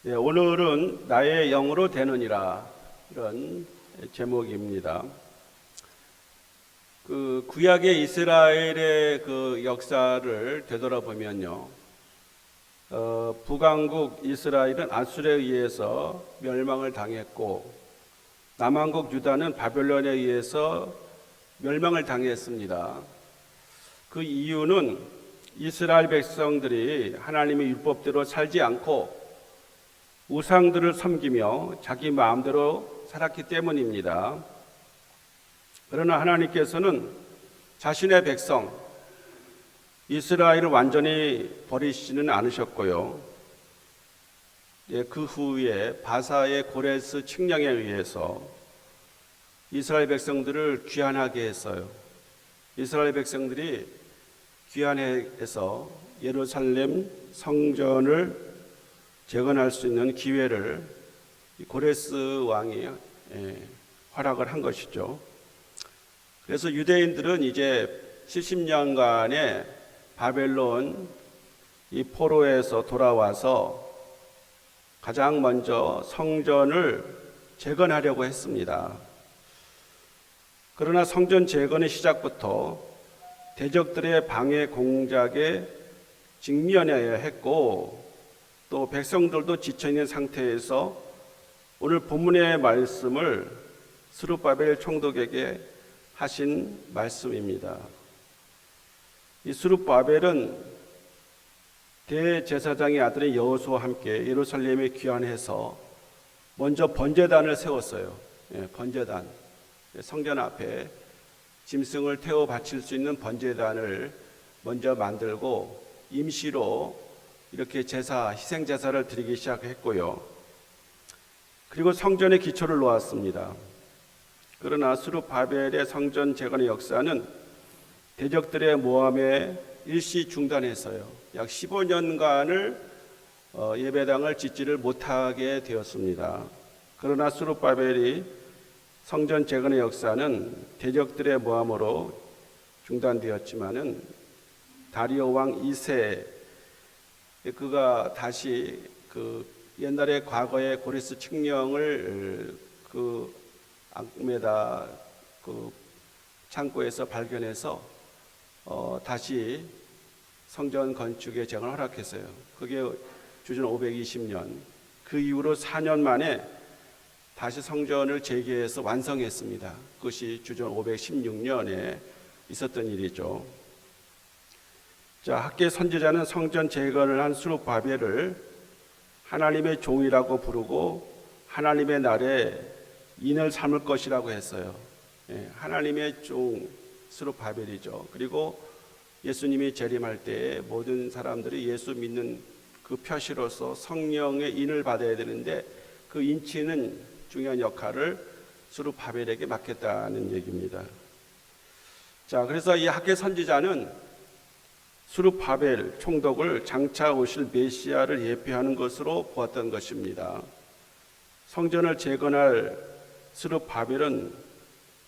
오늘은 나의 영으로 되느니라, 이런 제목입니다. 구약의 이스라엘의 역사를 되돌아보면요, 북왕국 이스라엘은 아수르에 의해서 멸망을 당했고, 남왕국 유다는 바벨론에 의해서 멸망을 당했습니다. 그 이유는 이스라엘 백성들이 하나님의 율법대로 살지 않고 우상들을 섬기며 자기 마음대로 살았기 때문입니다. 그러나 하나님께서는 자신의 백성 이스라엘을 완전히 버리시지는 않으셨고요, 그 후에 바사의 고레스 칙령에 의해서 이스라엘 백성들을 귀환하게 했어요. 이스라엘 백성들이 귀환해서 예루살렘 성전을 재건할 수 있는 기회를 고레스 왕이 허락을 한 것이죠. 그래서 유대인들은 이제 70년간의 바벨론 이 포로에서 돌아와서 가장 먼저 성전을 재건하려고 했습니다. 그러나 성전 재건의 시작부터 대적들의 방해 공작에 직면해야 했고, 또 백성들도 지쳐있는 상태에서 오늘 본문의 말씀을 스룹바벨 총독에게 하신 말씀입니다. 이 스룹바벨은 대제사장의 아들인 여호수아와 함께 예루살렘에 귀환해서 먼저 번제단을 세웠어요. 번제단, 성전 앞에 짐승을 태워 바칠 수 있는 번제단을 먼저 만들고 임시로 이렇게 희생 제사를 드리기 시작했고요. 그리고 성전의 기초를 놓았습니다. 그러나 스룹바벨의 성전 재건의 역사는 대적들의 모함에 일시 중단했어요. 약 15년간을 예배당을 짓지를 못하게 되었습니다. 그러나 스룹바벨이 성전 재건의 역사는 대적들의 모함으로 중단되었지만은 다리오 왕 2세 그가 다시 옛날의 과거의 고레스 칙령을 앙메다 창고에서 발견해서 다시 성전 건축의 재건을 허락했어요. 그게 주전 520년, 그 이후로 4년 만에 다시 성전을 재개해서 완성했습니다. 그것이 주전 516년에 있었던 일이죠. 자, 학계 선지자는 성전 재건을 한 스룹바벨을 하나님의 종이라고 부르고 하나님의 날에 인을 삼을 것이라고 했어요. 하나님의 종 스룹바벨이죠. 그리고 예수님이 재림할 때 모든 사람들이 예수 믿는 그 표시로서 성령의 인을 받아야 되는데, 그 인치는 중요한 역할을 스룹바벨에게 맡겼다는 얘기입니다. 자, 그래서 이 학계 선지자는 스룹바벨 총독을 장차 오실 메시아를 예표하는 것으로 보았던 것입니다. 성전을 재건할 스룹바벨은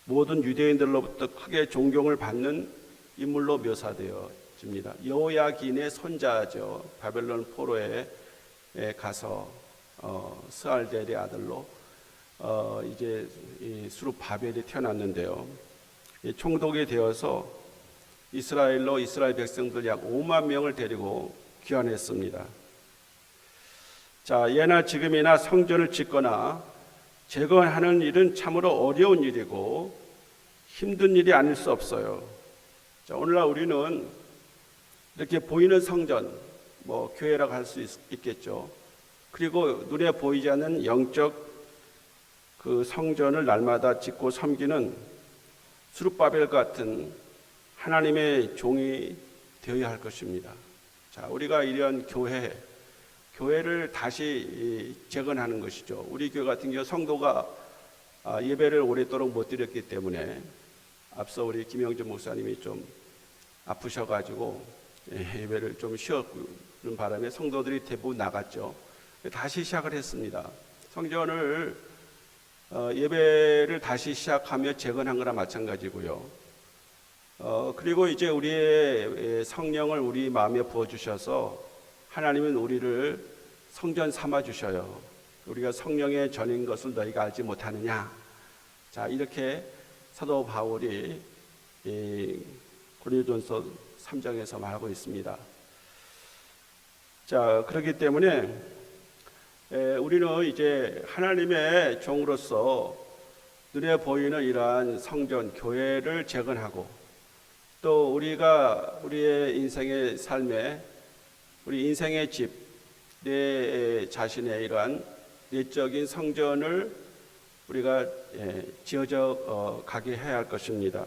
모든 유대인들로부터 크게 존경을 받는 인물로 묘사되어집니다. 여호야긴의 손자죠. 바벨론 포로에 가서 스알델의 아들로 이제 이 스룹바벨이 태어났는데요. 총독이 되어서 이스라엘 백성들 약 5만 명을 데리고 귀환했습니다. 자, 예나 지금이나 성전을 짓거나 재건하는 일은 참으로 어려운 일이고 힘든 일이 아닐 수 없어요. 자, 오늘날 우리는 이렇게 보이는 성전, 교회라고 할 수 있겠죠. 그리고 눈에 보이지 않는 영적 성전을 날마다 짓고 섬기는 스룹바벨 같은 하나님의 종이 되어야 할 것입니다. 자, 우리가 이런 교회를 다시 재건하는 것이죠. 우리 교회 같은 경우 성도가 예배를 오랫도록 못 드렸기 때문에, 앞서 우리 김영준 목사님이 좀 아프셔가지고 예배를 좀 쉬었는 바람에 성도들이 대부분 나갔죠. 다시 시작을 했습니다. 성전을 예배를 다시 시작하며 재건한 거나 마찬가지고요. 그리고 이제 우리의 성령을 우리 마음에 부어주셔서 하나님은 우리를 성전 삼아 주셔요. 우리가 성령의 전인 것을 너희가 알지 못하느냐. 자, 이렇게 사도 바울이 고린도전서 3장에서 말하고 있습니다. 자, 그렇기 때문에 우리는 이제 하나님의 종으로서 눈에 보이는 이러한 성전, 교회를 재건하고, 또 우리가 우리의 인생의 삶에, 우리 인생의 집, 내 자신의 이러한 내적인 성전을 우리가 지어져 가게 해야 할 것입니다.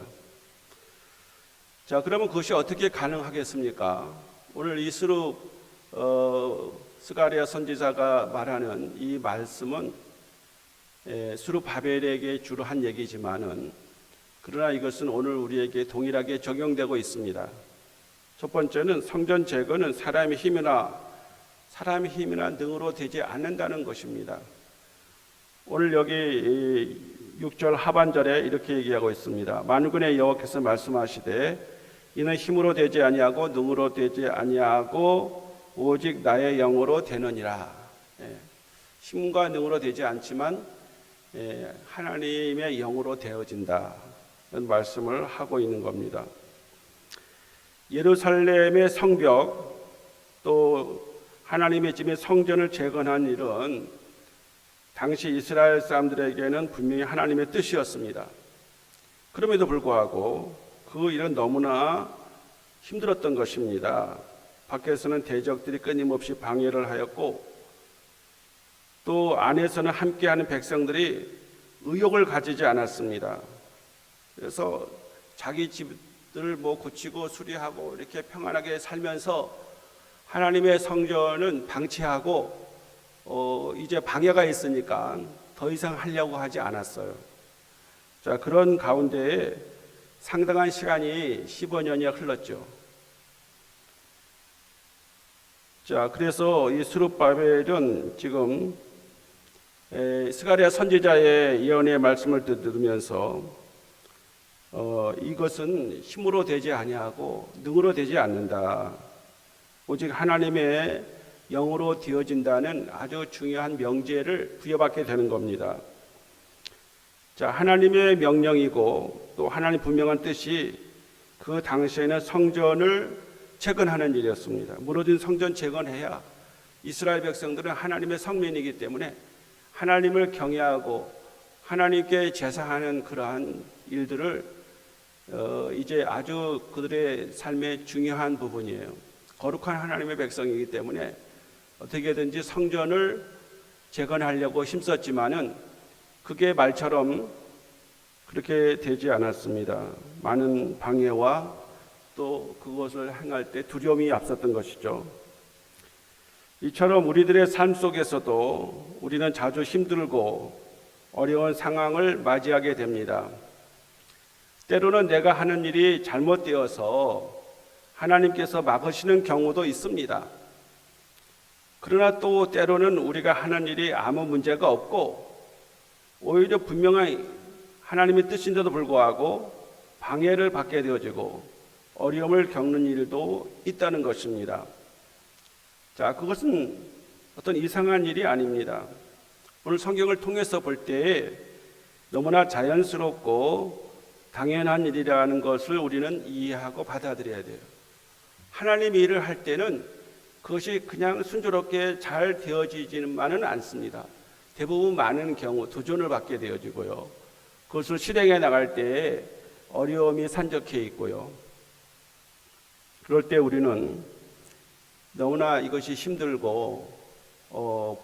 자, 그러면 그것이 어떻게 가능하겠습니까? 오늘 이 스가랴 선지자가 말하는 이 말씀은 스룹바벨에게 주로 한 얘기지만은, 그러나 이것은 오늘 우리에게 동일하게 적용되고 있습니다. 첫 번째는 성전 재건은 사람의 힘이나 능으로 되지 않는다는 것입니다. 오늘 여기 6절 하반절에 이렇게 얘기하고 있습니다. 만군의 여호와께서 말씀하시되 이는 힘으로 되지 아니하고 능으로 되지 아니하고 오직 나의 영으로 되느니라. 힘과 능으로 되지 않지만 하나님의 영으로 되어진다. 이런 말씀을 하고 있는 겁니다. 예루살렘의 성벽, 또 하나님의 집의 성전을 재건한 일은 당시 이스라엘 사람들에게는 분명히 하나님의 뜻이었습니다. 그럼에도 불구하고 그 일은 너무나 힘들었던 것입니다. 밖에서는 대적들이 끊임없이 방해를 하였고, 또 안에서는 함께하는 백성들이 의욕을 가지지 않았습니다. 그래서 자기 집들을 고치고 수리하고 이렇게 평안하게 살면서 하나님의 성전은 방치하고 이제 방해가 있으니까 더 이상 하려고 하지 않았어요. 자, 그런 가운데에 상당한 시간이 15년이 흘렀죠. 자, 그래서 이 스룹바벨은 지금 스가랴 선지자의 예언의 말씀을 들으면서 이것은 힘으로 되지 아니하고 능으로 되지 않는다. 오직 하나님의 영으로 되어진다는 아주 중요한 명제를 부여받게 되는 겁니다. 자, 하나님의 명령이고 또 하나님 분명한 뜻이 그 당시에는 성전을 재건하는 일이었습니다. 무너진 성전 재건해야 이스라엘 백성들은 하나님의 성민이기 때문에 하나님을 경외하고 하나님께 제사하는 그러한 일들을 이제 아주 그들의 삶의 중요한 부분이에요. 거룩한 하나님의 백성이기 때문에 어떻게든지 성전을 재건하려고 힘썼지만은 그게 말처럼 그렇게 되지 않았습니다. 많은 방해와 또 그것을 행할 때 두려움이 앞섰던 것이죠. 이처럼 우리들의 삶 속에서도 우리는 자주 힘들고 어려운 상황을 맞이하게 됩니다. 때로는 내가 하는 일이 잘못되어서 하나님께서 막으시는 경우도 있습니다. 그러나 또 때로는 우리가 하는 일이 아무 문제가 없고 오히려 분명한 하나님의 뜻인데도 불구하고 방해를 받게 되어지고 어려움을 겪는 일도 있다는 것입니다. 자, 그것은 어떤 이상한 일이 아닙니다. 오늘 성경을 통해서 볼 때 너무나 자연스럽고 당연한 일이라는 것을 우리는 이해하고 받아들여야 돼요. 하나님 일을 할 때는 그것이 그냥 순조롭게 잘 되어지지만은 않습니다. 대부분 많은 경우 도전을 받게 되어지고요. 그것을 실행해 나갈 때 어려움이 산적해 있고요. 그럴 때 우리는 너무나 이것이 힘들고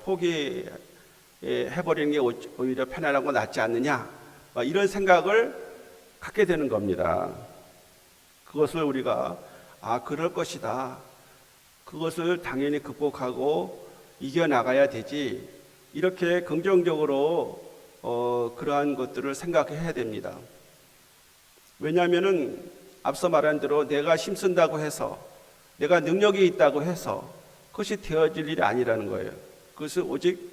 포기해버리는 게 오히려 편안하고 낫지 않느냐, 이런 생각을 갖게 되는 겁니다. 그것을 우리가 그럴 것이다, 그것을 당연히 극복하고 이겨나가야 되지, 이렇게 긍정적으로 그러한 것들을 생각해야 됩니다. 왜냐하면은 앞서 말한 대로 내가 힘쓴다고 해서, 내가 능력이 있다고 해서 그것이 되어질 일이 아니라는 거예요. 그것은 오직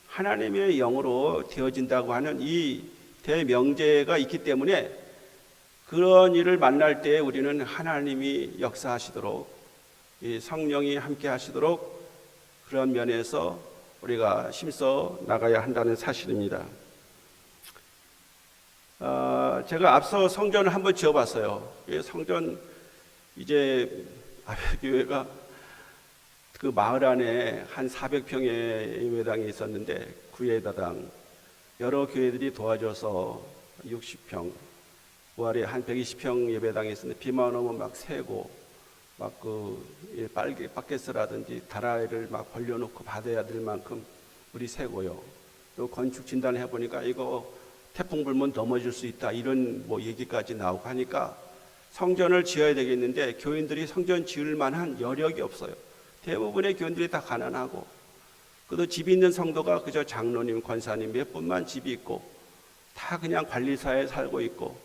하나님의 영으로 되어진다고 하는 이 대명제가 있기 때문에 그런 일을 만날 때 우리는 하나님이 역사하시도록, 이 성령이 함께 하시도록 그런 면에서 우리가 힘써 나가야 한다는 사실입니다. 제가 앞서 성전을 한번 지어봤어요. 성전 이제 교회가 그 마을 안에 한 400평의 예배당이 있었는데 그 예배당 여러 교회들이 도와줘서 60평, 부활에 한 120평 예배당이 있었는데 비만 오면 막 새고 막 그 빨개 바켓스라든지 다라이를 막 벌려놓고 받아야 될 만큼 물이 새고요. 또 건축 진단을 해보니까 이거 태풍 불면 넘어질 수 있다 이런 뭐 얘기까지 나오고 하니까 성전을 지어야 되겠는데 교인들이 성전 지을 만한 여력이 없어요. 대부분의 교인들이 다 가난하고 그래도 집이 있는 성도가 그저 장로님, 권사님 몇 분만 집이 있고 다 그냥 관리사에 살고 있고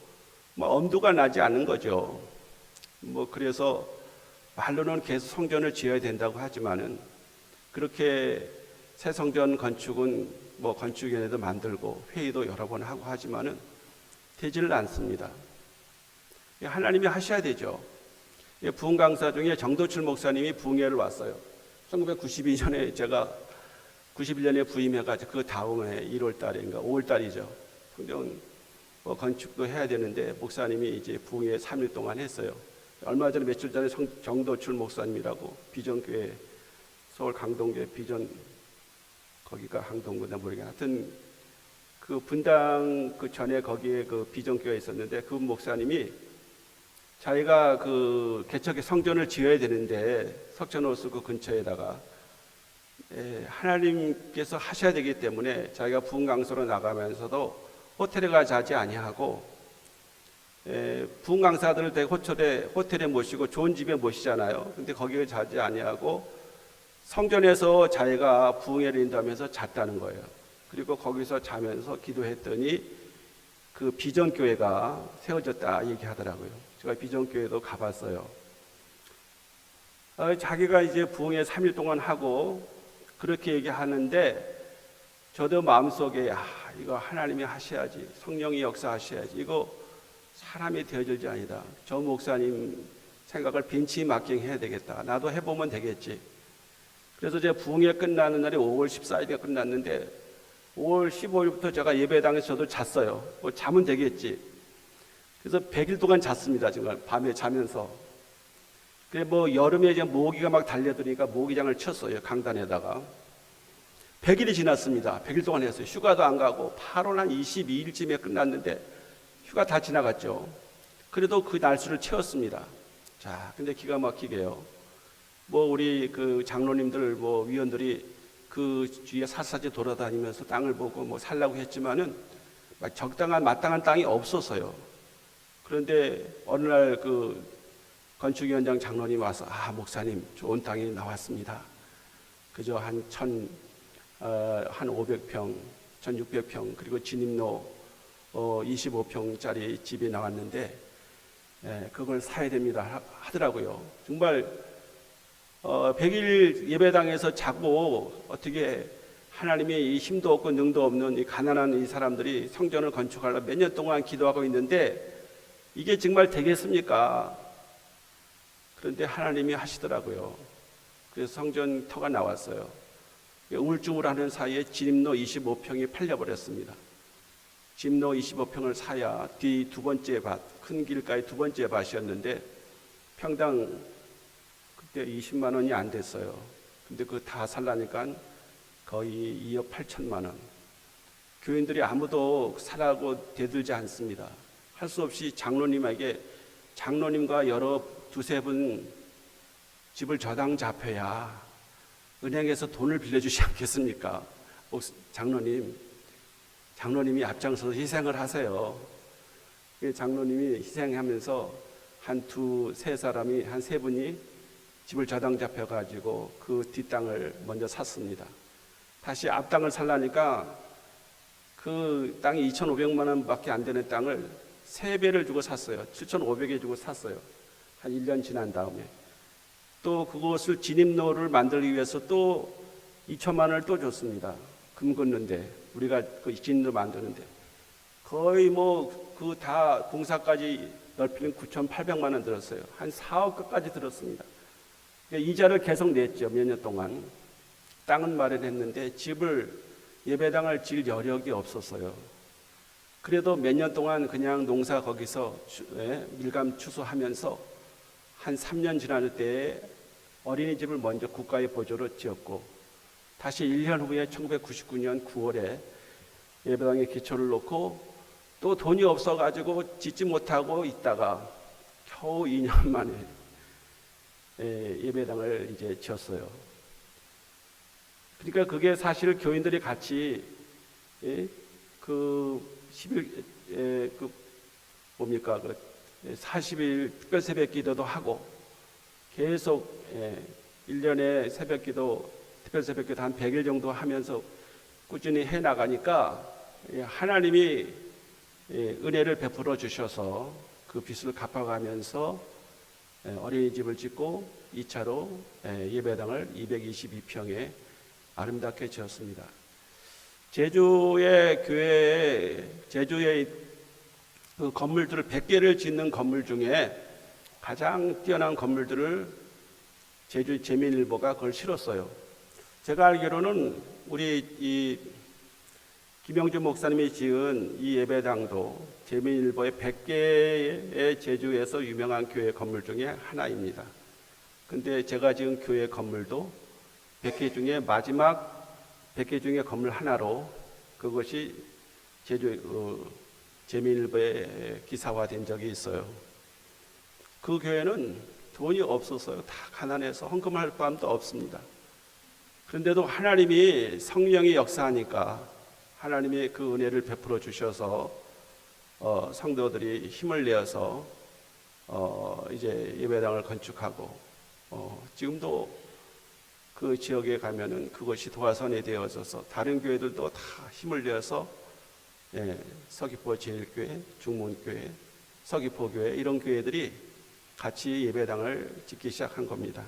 뭐 엄두가 나지 않는 거죠. 뭐 그래서 말로는 계속 성전을 지어야 된다고 하지만은 그렇게 새 성전 건축은 뭐 건축위원회도 만들고 회의도 여러 번 하고 하지만은 되지를 않습니다. 하나님이 하셔야 되죠. 부흥 강사 중에 정도출 목사님이 부흥회를 왔어요. 1992년에 제가 91년에 부임해가지고 그 다음에 1월 달인가 5월 달이죠. 성전 건축도 해야 되는데 목사님이 이제 부흥회 3일 동안 했어요. 얼마 전에 며칠 전에 정도출 목사님이라고 비전교회 서울 강동교회 비전 거기가 항동구나 모르겠네. 하여튼 그 분당 그 전에 거기에 그 비전교회에 있었는데 그 목사님이 자기가 그 개척의 성전을 지어야 되는데 석천호수 그 근처에다가 하나님께서 하셔야 되기 때문에 자기가 부흥 강사로 나가면서도 호텔에 가 자지 아니하고 부흥 강사들을 호텔에 모시고 좋은 집에 모시잖아요. 근데 거기에 자지 아니하고 성전에서 자기가 부흥회를 인도하면서 잤다는 거예요. 그리고 거기서 자면서 기도했더니 그 비전교회가 세워졌다 얘기하더라고요. 제가 비전교회도 가봤어요. 자기가 이제 부흥회 3일 동안 하고 그렇게 얘기하는데 저도 마음속에 이거 하나님이 하셔야지, 성령이 역사하셔야지, 이거 사람이 되어질지 아니다. 저 목사님 생각을 벤치마킹 해야 되겠다. 나도 해보면 되겠지. 그래서 제가 부흥회 끝나는 날이 5월 14일에 끝났는데 5월 15일부터 제가 예배당에서 저도 잤어요. 뭐 자면 되겠지. 그래서 100일 동안 잤습니다. 정말 밤에 자면서. 그래 뭐 여름에 이제 모기가 막 달려드니까 모기장을 쳤어요. 강단에다가. 100일이 지났습니다. 100일 동안 했어요. 휴가도 안 가고 8월 한 22일쯤에 끝났는데 휴가 다 지나갔죠. 그래도 그 날수를 채웠습니다. 자, 근데 기가 막히게요. 뭐 우리 그 장로님들 뭐 위원들이 그 주위에 샅샅이 돌아다니면서 땅을 보고 뭐 살라고 했지만은 막 적당한 마땅한 땅이 없었어요. 그런데 어느 날 그 건축위원장 장로님 와서 목사님 좋은 땅이 나왔습니다. 그저 한 500평, 1600평 그리고 진입로 25평짜리 집이 나왔는데 그걸 사야 됩니다 하더라고요. 정말 100일 예배당에서 자고 어떻게 하나님의 이 힘도 없고 능도 없는 이 가난한 이 사람들이 성전을 건축하려고 몇 년 동안 기도하고 있는데 이게 정말 되겠습니까? 그런데 하나님이 하시더라고요. 그래서 성전 터가 나왔어요. 우물쭈물하는 사이에 진입로 25평이 팔려버렸습니다. 진입로 25평을 사야 뒤 두 번째 밭, 큰 길가의 두 번째 밭이었는데 평당 그때 20만 원이 안 됐어요. 근데 그거 다 살라니까 거의 2억 8천만 원. 교인들이 아무도 사라고 대들지 않습니다. 할 수 없이 장로님과 여러 두세 분 집을 저당 잡혀야 은행에서 돈을 빌려주지 않겠습니까? 장로님이 앞장서서 희생을 하세요. 장로님이 희생하면서 한 두세 사람이 한 세 분이 집을 저당 잡혀가지고 그 뒷땅을 먼저 샀습니다. 다시 앞땅을 살라니까 그 땅이 2,500만 원밖에 안 되는 땅을 3배를 주고 샀어요. 7,500에 주고 샀어요. 한 1년 지난 다음에 또 그것을 진입로를 만들기 위해서 또 2천만 원을 또 줬습니다. 금 걷는데 우리가 그 진입로 만드는데 거의 뭐 그 다 공사까지 넓히는 9,800만 원 들었어요. 한 4억까지 들었습니다. 이자를 계속 냈죠. 몇 년 동안. 땅은 마련했는데 예배당을 지을 여력이 없었어요. 그래도 몇 년 동안 그냥 농사 거기서 밀감 추수하면서 한 3년 지날 때에 어린이집을 먼저 국가의 보조로 지었고 다시 1년 후에 1999년 9월에 예배당에 기초를 놓고 또 돈이 없어가지고 짓지 못하고 있다가 겨우 2년 만에 예배당을 이제 지었어요. 그러니까 그게 사실 교인들이 같이 그 40일 특별 새벽 기도도 하고 계속 1년에 새벽 기도, 특별 새벽 기도 한 100일 정도 하면서 꾸준히 해 나가니까 하나님이 은혜를 베풀어 주셔서 그 빚을 갚아가면서 어린이집을 짓고 2차로 예배당을 222평에 아름답게 지었습니다. 제주의 그 건물들을 100개를 짓는 건물 중에 가장 뛰어난 건물들을 제주 재민일보가 그걸 실었어요. 제가 알기로는 우리 이 김영주 목사님이 지은 이 예배당도 재민일보의 100개의 제주에서 유명한 교회 건물 중에 하나입니다. 근데 제가 지은 교회 건물도 100개 중에 마지막 100개 중에 건물 하나로 그것이 제주 재민일보에 기사화된 적이 있어요. 그 교회는 돈이 없었어요. 다 가난해서 헌금할 마음도 없습니다. 그런데도 하나님이 성령이 역사하니까 하나님이 그 은혜를 베풀어 주셔서 성도들이 힘을 내어서 이제 예배당을 건축하고 지금도 그 지역에 가면은 그것이 도화선이 되어져서 다른 교회들도 다 힘을 내어서 서귀포 제일교회, 중문교회, 서귀포교회 이런 교회들이 같이 예배당을 짓기 시작한 겁니다.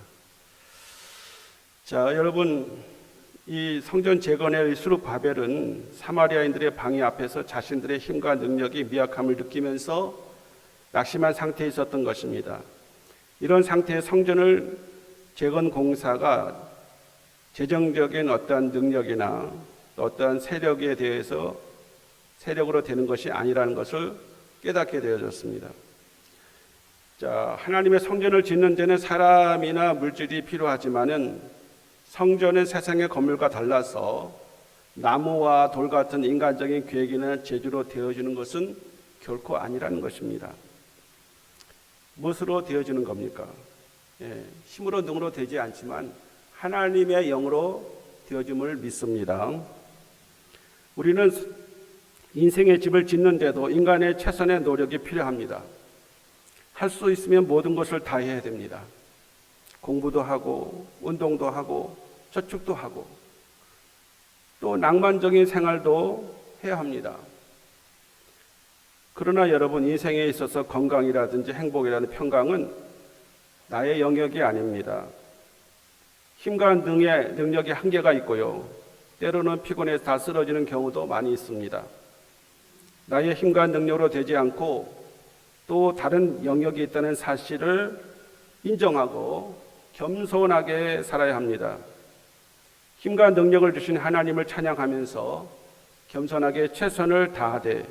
자, 여러분, 이 성전 재건의 수룹바벨은 사마리아인들의 방해 앞에서 자신들의 힘과 능력이 미약함을 느끼면서 낙심한 상태에 있었던 것입니다. 이런 상태의 성전을 재건 공사가 재정적인 어떠한 능력이나 어떠한 세력에 대해서 세력으로 되는 것이 아니라는 것을 깨닫게 되어졌습니다. 자, 하나님의 성전을 짓는 데는 사람이나 물질이 필요하지만은 성전은 세상의 건물과 달라서 나무와 돌 같은 인간적인 계획이나 재주로 되어지는 것은 결코 아니라는 것입니다. 무엇으로 되어지는 겁니까? 힘으로 능으로 되지 않지만 하나님의 영으로 되어짐을 믿습니다. 우리는 인생의 집을 짓는데도 인간의 최선의 노력이 필요합니다. 할 수 있으면 모든 것을 다 해야 됩니다. 공부도 하고 운동도 하고 저축도 하고 또 낭만적인 생활도 해야 합니다. 그러나 여러분, 인생에 있어서 건강이라든지 행복이라는 평강은 나의 영역이 아닙니다. 힘과 능력의 한계가 있고요. 때로는 피곤해서 다 쓰러지는 경우도 많이 있습니다. 나의 힘과 능력으로 되지 않고 또 다른 영역이 있다는 사실을 인정하고 겸손하게 살아야 합니다. 힘과 능력을 주신 하나님을 찬양하면서 겸손하게 최선을 다하되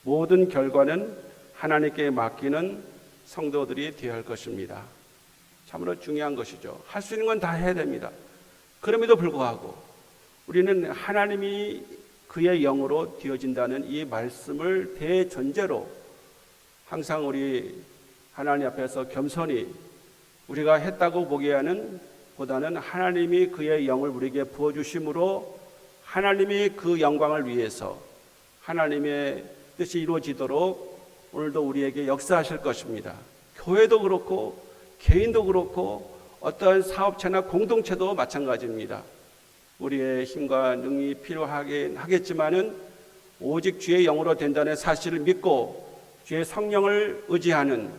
모든 결과는 하나님께 맡기는 성도들이 되어야 할 것입니다. 참으로 중요한 것이죠. 할 수 있는 건 다 해야 됩니다. 그럼에도 불구하고 우리는 하나님이 그의 영으로 되어진다는 이 말씀을 대전제로 항상 우리 하나님 앞에서 겸손히 우리가 했다고 보기에는 보다는 하나님이 그의 영을 우리에게 부어주심으로 하나님이 그 영광을 위해서 하나님의 뜻이 이루어지도록 오늘도 우리에게 역사하실 것입니다. 교회도 그렇고 개인도 그렇고 어떠한 사업체나 공동체도 마찬가지입니다. 우리의 힘과 능력이 필요하긴 하겠지만은 오직 주의 영으로 된다는 사실을 믿고 주의 성령을 의지하는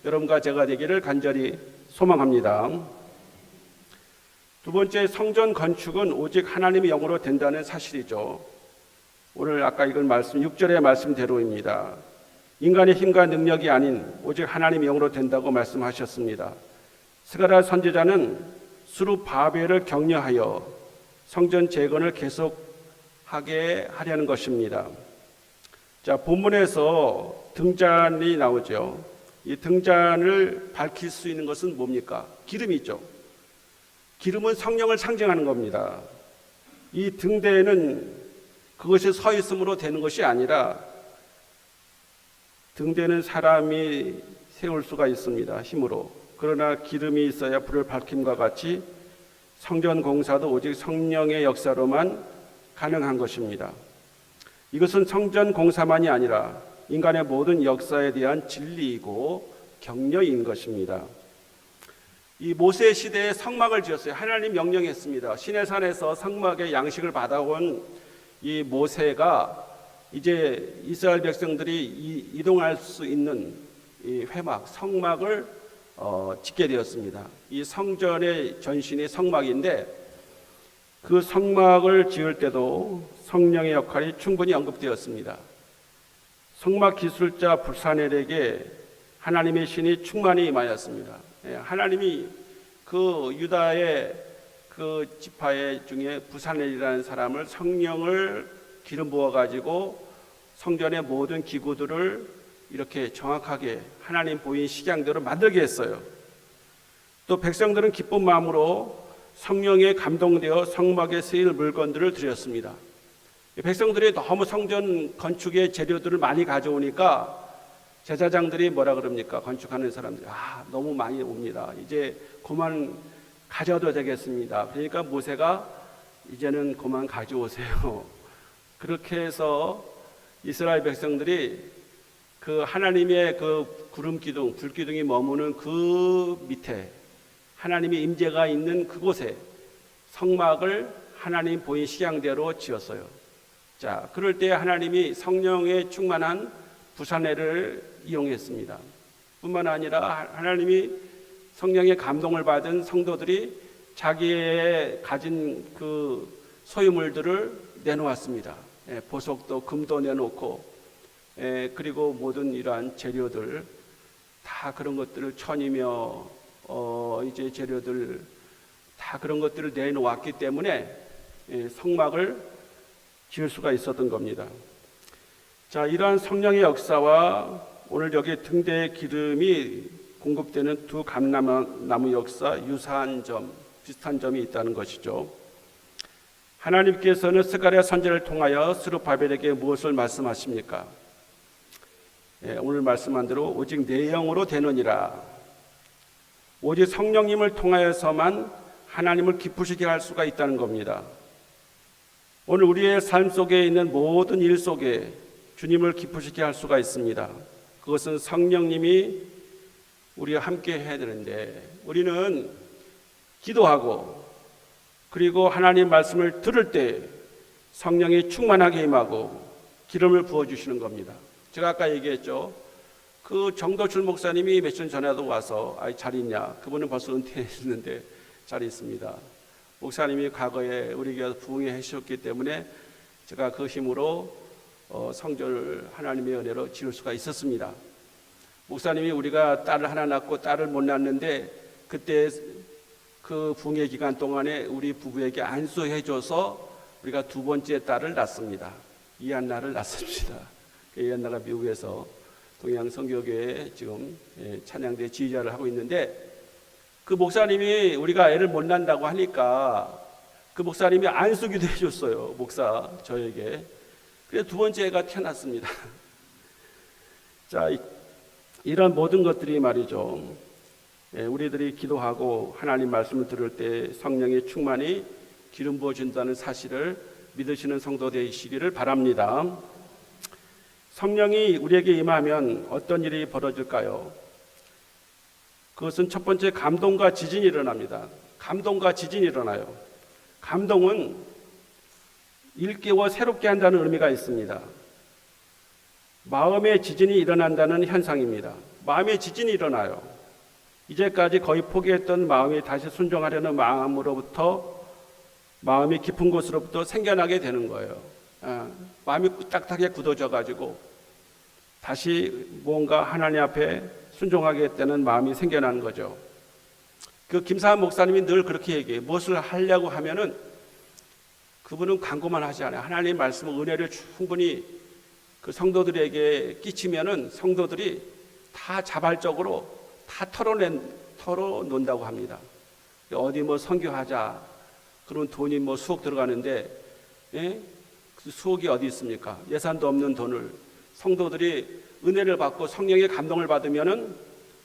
여러분과 제가 되기를 간절히 소망합니다. 두 번째, 성전 건축은 오직 하나님의 영으로 된다는 사실이죠. 오늘 아까 읽은 말씀 6절의 말씀대로입니다. 인간의 힘과 능력이 아닌 오직 하나님의 영으로 된다고 말씀하셨습니다. 스가랴 선지자는 수룹바벨을 격려하여 성전 재건을 계속하게 하려는 것입니다. 자, 본문에서 등잔이 나오죠. 이 등잔을 밝힐 수 있는 것은 뭡니까? 기름이죠. 기름은 성령을 상징하는 겁니다. 이 등대에는 그것이 서 있음으로 되는 것이 아니라 등대는 사람이 세울 수가 있습니다. 힘으로. 그러나 기름이 있어야 불을 밝힘과 같이 성전 공사도 오직 성령의 역사로만 가능한 것입니다. 이것은 성전 공사만이 아니라 인간의 모든 역사에 대한 진리이고 격려인 것입니다. 이 모세 시대에 성막을 지었어요. 하나님 명령했습니다. 시내산에서 성막의 양식을 받아온 이 모세가 이제 이스라엘 백성들이 이동할 수 있는 이 회막, 성막을 짓게 되었습니다. 이 성전의 전신이 성막인데 그 성막을 지을 때도 성령의 역할이 충분히 언급되었습니다. 성막 기술자 불사넬에게 하나님의 신이 충만히 임하였습니다. 하나님이 그 유다의 그 지파의 중에 부사넬이라는 사람을 성령을 기름 부어 가지고 성전의 모든 기구들을 이렇게 정확하게 하나님 보인 식양대로 만들게 했어요. 또 백성들은 기쁜 마음으로 성령에 감동되어 성막에 쓰일 물건들을 드렸습니다. 백성들이 너무 성전 건축의 재료들을 많이 가져오니까 제사장들이 뭐라 그럽니까? 건축하는 사람들이 너무 많이 옵니다. 이제 그만 가져도 되겠습니다. 그러니까 모세가 이제는 그만 가져오세요. 그렇게 해서 이스라엘 백성들이 그 하나님의 그 구름 기둥, 불 기둥이 머무는 그 밑에 하나님의 임재가 있는 그곳에 성막을 하나님 보인 식양대로 지었어요. 자, 그럴 때 하나님이 성령에 충만한 부사넬을 이용했습니다. 뿐만 아니라 하나님이 성령의 감동을 받은 성도들이 자기의 가진 그 소유물들을 내놓았습니다. 보석도 금도 내놓고 그리고 모든 이러한 재료들 다 그런 것들을 천이며 이제 재료들 다 그런 것들을 내놓았기 때문에 성막을 지을 수가 있었던 겁니다. 자, 이러한 성령의 역사와 오늘 여기 등대의 기름이 공급되는 두 감람나무 역사 유사한 점, 비슷한 점이 있다는 것이죠. 하나님께서는 스가랴 선지자를 통하여 스룹바벨에게 무엇을 말씀하십니까? 오늘 말씀한 대로 오직 내 영으로 되느니라. 오직 성령님을 통하여서만 하나님을 기쁘시게 할 수가 있다는 겁니다. 오늘 우리의 삶 속에 있는 모든 일 속에 주님을 기쁘시게 할 수가 있습니다. 그것은 성령님이 우리와 함께 해야 되는데 우리는 기도하고 그리고 하나님 말씀을 들을 때 성령이 충만하게 임하고 기름을 부어주시는 겁니다. 제가 아까 얘기했죠. 그 정도출 목사님이 며칠 전에도 와서 잘 있냐? 그분은 벌써 은퇴했는데 잘 있습니다. 목사님이 과거에 우리 교회에서 부흥회 해주셨기 때문에 제가 그 힘으로 성전을 하나님의 은혜로 지을 수가 있었습니다. 목사님이 우리가 딸을 하나 낳고 딸을 못 낳는데 그때 그 부흥회 기간 동안에 우리 부부에게 안수해줘서 우리가 두 번째 딸을 낳습니다. 이한나를 낳습니다. 이한나가 미국에서 동양 선교교회에 지금 찬양대 지휘자를 하고 있는데 그 목사님이 우리가 애를 못 낳는다고 하니까 그 목사님이 안수기도 해줬어요. 목사 저에게. 그래서 두 번째 애가 태어났습니다. 자, 이런 모든 것들이 말이죠. 우리들이 기도하고 하나님 말씀을 들을 때 성령의 충만히 기름 부어준다는 사실을 믿으시는 성도 되시기를 바랍니다. 성령이 우리에게 임하면 어떤 일이 벌어질까요? 그것은 첫 번째 감동과 지진이 일어납니다. 감동과 지진이 일어나요. 감동은 일깨워 새롭게 한다는 의미가 있습니다. 마음의 지진이 일어난다는 현상입니다. 마음의 지진이 일어나요. 이제까지 거의 포기했던 마음이 다시 순종하려는 마음으로부터 마음이 깊은 곳으로부터 생겨나게 되는 거예요. 마음이 딱딱하게 굳어져 가지고 다시 뭔가 하나님 앞에 순종하겠다는 마음이 생겨나는 거죠. 그 김사한 목사님이 늘 그렇게 얘기해요. 무엇을 하려고 하면은 그분은 광고만 하지 않아요. 하나님의 말씀은 은혜를 충분히 그 성도들에게 끼치면은 성도들이 다 자발적으로 다 털어놓는다고 합니다. 어디 뭐 선교하자 그런 돈이 뭐 수억 들어가는데, 예? 그 수억이 어디 있습니까? 예산도 없는 돈을 성도들이 은혜를 받고 성령의 감동을 받으면은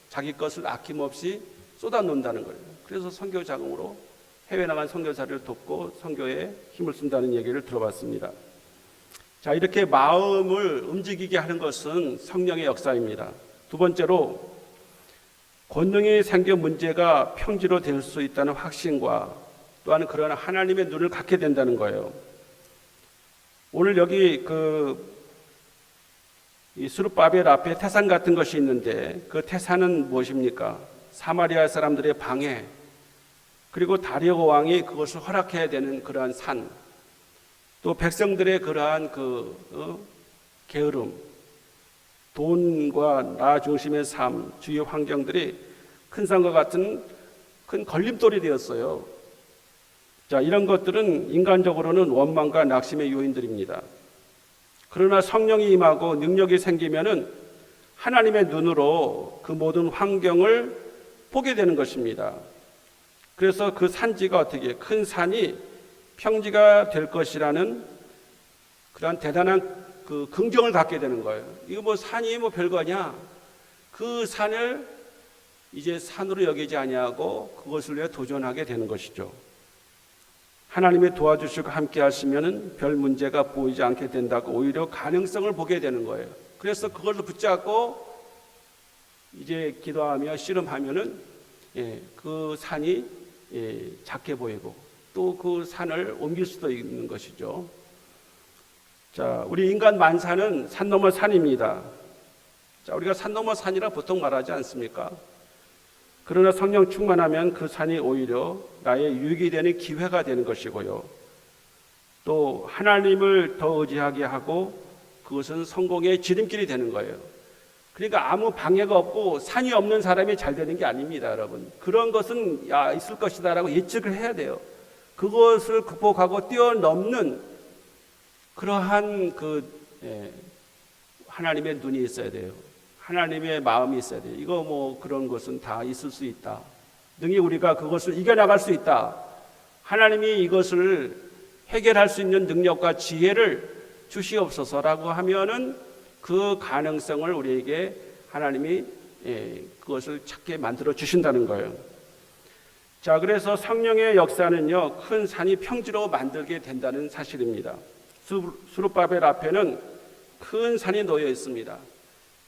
자기 것을 아낌없이 쏟아놓는다는 거예요. 그래서 선교 자금으로 해외 나간 선교사를 돕고 선교에 힘을 쓴다는 얘기를 들어봤습니다. 자, 이렇게 마음을 움직이게 하는 것은 성령의 역사입니다. 두 번째로, 권능이 생겨 문제가 평지로 될 수 있다는 확신과 또한 그런 하나님의 눈을 갖게 된다는 거예요. 오늘 여기 이 수르바벨 앞에 태산 같은 것이 있는데, 그 태산은 무엇입니까? 사마리아 사람들의 방해, 그리고 다리오 왕이 그것을 허락해야 되는 그러한 산, 또 백성들의 그러한 게으름, 돈과 나 중심의 삶, 주요 환경들이 큰 산과 같은 큰 걸림돌이 되었어요. 자, 이런 것들은 인간적으로는 원망과 낙심의 요인들입니다. 그러나 성령이 임하고 능력이 생기면은 하나님의 눈으로 그 모든 환경을 보게 되는 것입니다. 그래서 그 산지가 어떻게 큰 산이 평지가 될 것이라는 그런 대단한 그 긍정을 갖게 되는 거예요. 이거 뭐 산이 뭐 별거냐? 그 산을 이제 산으로 여기지 아니하고 그것을 위해 도전하게 되는 것이죠. 하나님이 도와주시고 함께 하시면은 별 문제가 보이지 않게 된다고 오히려 가능성을 보게 되는 거예요. 그래서 그걸 붙잡고 이제 기도하며 씨름하면은 그 산이 작게 보이고 또 그 산을 옮길 수도 있는 것이죠. 자, 우리 인간 만사는 산 넘어 산입니다. 자, 우리가 산 넘어 산이라 보통 말하지 않습니까? 그러나 성령 충만하면 그 산이 오히려 나의 유익이 되는 기회가 되는 것이고요. 또 하나님을 더 의지하게 하고 그것은 성공의 지름길이 되는 거예요. 그러니까 아무 방해가 없고 산이 없는 사람이 잘 되는 게 아닙니다, 여러분. 그런 것은 있을 것이다라고 예측을 해야 돼요. 그것을 극복하고 뛰어넘는 그러한 하나님의 눈이 있어야 돼요. 하나님의 마음이 있어야 돼요. 이거 뭐 그런 것은 다 있을 수 있다. 능히 우리가 그것을 이겨나갈 수 있다. 하나님이 이것을 해결할 수 있는 능력과 지혜를 주시옵소서라고 하면은 그 가능성을 우리에게 하나님이 그것을 찾게 만들어 주신다는 거예요. 자, 그래서 성령의 역사는요, 큰 산이 평지로 만들게 된다는 사실입니다. 수르바벨 앞에는 큰 산이 놓여 있습니다.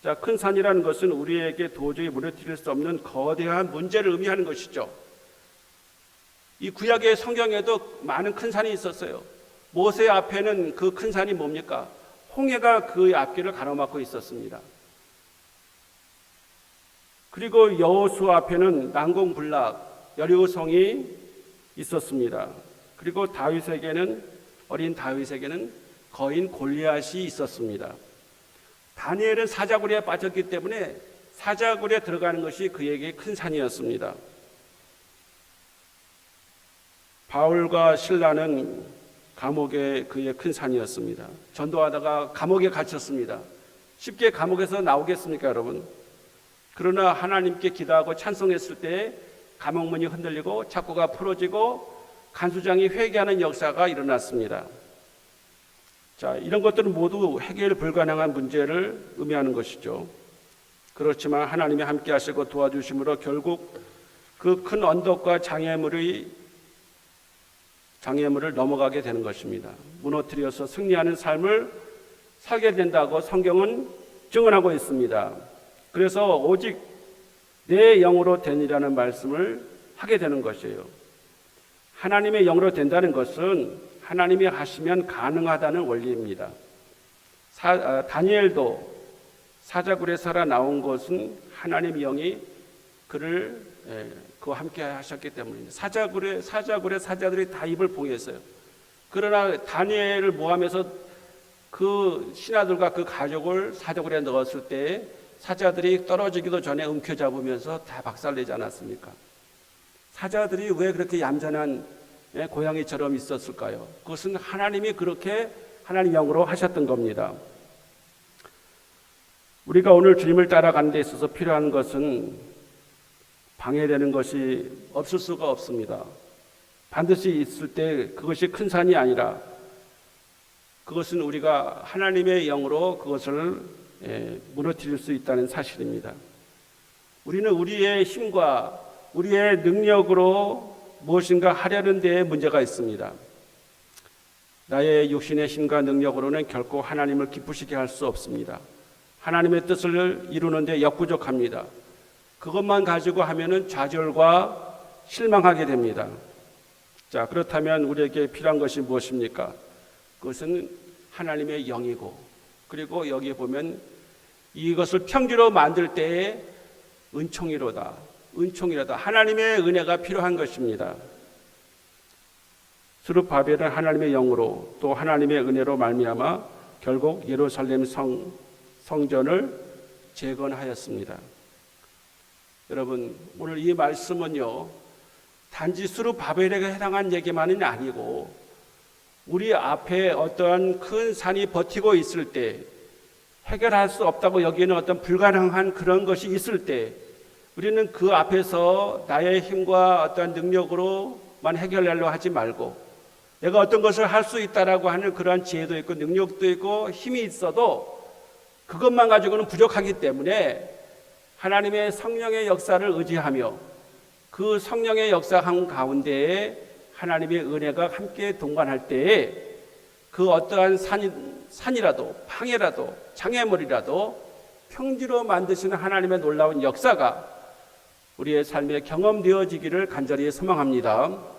자, 큰 산이라는 것은 우리에게 도저히 무너뜨릴 수 없는 거대한 문제를 의미하는 것이죠. 이 구약의 성경에도 많은 큰 산이 있었어요. 모세 앞에는 그 큰 산이 뭡니까? 홍해가 그 앞길을 가로막고 있었습니다. 그리고 여호수 앞에는 난공불락 여리고성이 있었습니다. 그리고 어린 다윗에게는 거인 골리앗이 있었습니다. 다니엘은 사자굴에 빠졌기 때문에 사자굴에 들어가는 것이 그에게 큰 산이었습니다. 바울과 실라는 감옥에 그의 큰 산이었습니다. 전도하다가 감옥에 갇혔습니다. 쉽게 감옥에서 나오겠습니까, 여러분? 그러나 하나님께 기도하고 찬송했을 때 감옥문이 흔들리고 착고가 풀어지고 간수장이 회개하는 역사가 일어났습니다. 자, 이런 것들은 모두 해결 불가능한 문제를 의미하는 것이죠. 그렇지만 하나님이 함께 하시고 도와주심으로 결국 그 큰 언덕과 장애물을 넘어가게 되는 것입니다. 무너뜨려서 승리하는 삶을 살게 된다고 성경은 증언하고 있습니다. 그래서 오직 내 영으로 되니라는 말씀을 하게 되는 것이에요. 하나님의 영으로 된다는 것은 하나님이 하시면 가능하다는 원리입니다. 다니엘도 사자굴에 살아나온 것은 하나님의 영이 그와 함께 하셨기 때문입니다. 사자굴에 사자들이 다 입을 봉했어요. 그러나 다니엘을 모함해서 그 신하들과 그 가족을 사자굴에 넣었을 때 사자들이 떨어지기도 전에 움켜잡으면서 다 박살내지 않았습니까? 사자들이 왜 그렇게 얌전한 고양이처럼 있었을까요? 그것은 하나님이 그렇게 하나님 영으로 하셨던 겁니다. 우리가 오늘 주님을 따라가는 데 있어서 필요한 것은 방해되는 것이 없을 수가 없습니다. 반드시 있을 때 그것이 큰 산이 아니라 그것은 우리가 하나님의 영으로 그것을 무너뜨릴 수 있다는 사실입니다. 우리는 우리의 힘과 우리의 능력으로 무엇인가 하려는 데에 문제가 있습니다. 나의 육신의 힘과 능력으로는 결코 하나님을 기쁘시게 할 수 없습니다. 하나님의 뜻을 이루는 데 역부족합니다. 그것만 가지고 하면은 좌절과 실망하게 됩니다. 자, 그렇다면 우리에게 필요한 것이 무엇입니까? 그것은 하나님의 영이고, 그리고 여기에 보면 이것을 평지로 만들 때에 은총이로다. 하나님의 은혜가 필요한 것입니다. 스룹바벨은 하나님의 영으로 또 하나님의 은혜로 말미암아 결국 예루살렘 성전을 재건하였습니다. 여러분, 오늘 이 말씀은요, 단지 스룹바벨에게 해당한 얘기만은 아니고 우리 앞에 어떠한 큰 산이 버티고 있을 때, 해결할 수 없다고 여기는 어떤 불가능한 그런 것이 있을 때, 우리는 그 앞에서 나의 힘과 어떠한 능력으로만 해결하려고 하지 말고, 내가 어떤 것을 할 수 있다라고 하는 그러한 지혜도 있고 능력도 있고 힘이 있어도 그것만 가지고는 부족하기 때문에 하나님의 성령의 역사를 의지하며 그 성령의 역사한 가운데에 하나님의 은혜가 함께 동반할 때에 그 어떠한 산이라도 방해라도 장애물이라도 평지로 만드시는 하나님의 놀라운 역사가 우리의 삶에 경험되어지기를 간절히 소망합니다.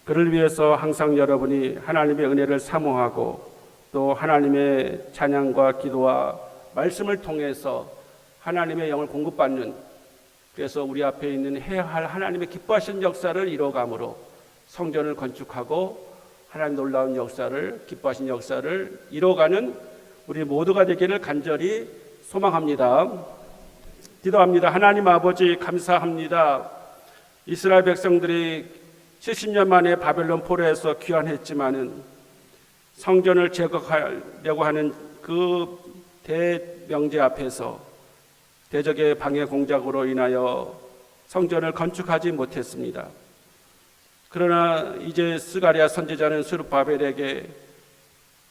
그를 위해서 항상 여러분이 하나님의 은혜를 사모하고 또 하나님의 찬양과 기도와 말씀을 통해서 하나님의 영을 공급받는, 그래서 우리 앞에 있는 해야 할 하나님의 기뻐하신 역사를 이뤄감으로 성전을 건축하고 하나님 놀라운 역사를, 기뻐하신 역사를 이뤄가는 우리 모두가 되기를 간절히 소망합니다. 기도합니다. 하나님 아버지, 감사합니다. 이스라엘 백성들이 70년 만에 바벨론 포로에서 귀환했지만은 성전을 제거하려고 하는 그 대명제 앞에서 대적의 방해 공작으로 인하여 성전을 건축하지 못했습니다. 그러나 이제 스가랴 선지자는 스룹바벨에게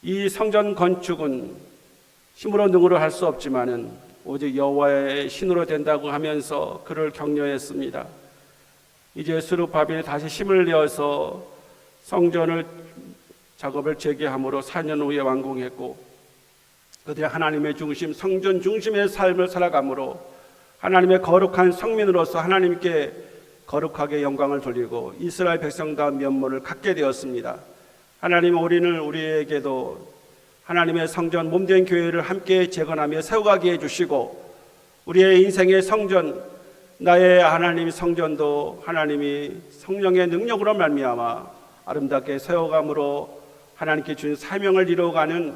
이 성전 건축은 힘으로 능으로 할 수 없지만은 오직 여호와의 신으로 된다고 하면서 그를 격려했습니다. 이제 스룹바벨이 다시 힘을 내어서 성전을 작업을 재개함으로 4년 후에 완공했고, 그들이 하나님의 중심, 성전 중심의 삶을 살아감으로 하나님의 거룩한 성민으로서 하나님께 거룩하게 영광을 돌리고 이스라엘 백성다운 면모를 갖게 되었습니다. 하나님, 우리에게도 하나님의 성전 몸된 교회를 함께 재건하며 세워가게 해주시고, 우리의 인생의 성전, 나의 하나님의 성전도 하나님이 성령의 능력으로 말미암아 아름답게 세워감으로 하나님께 주신 사명을 이루어가는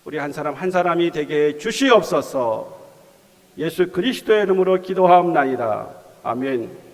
우리 한 사람 한 사람이 되게 주시옵소서. 예수 그리스도의 이름으로 기도하옵나이다. 아멘.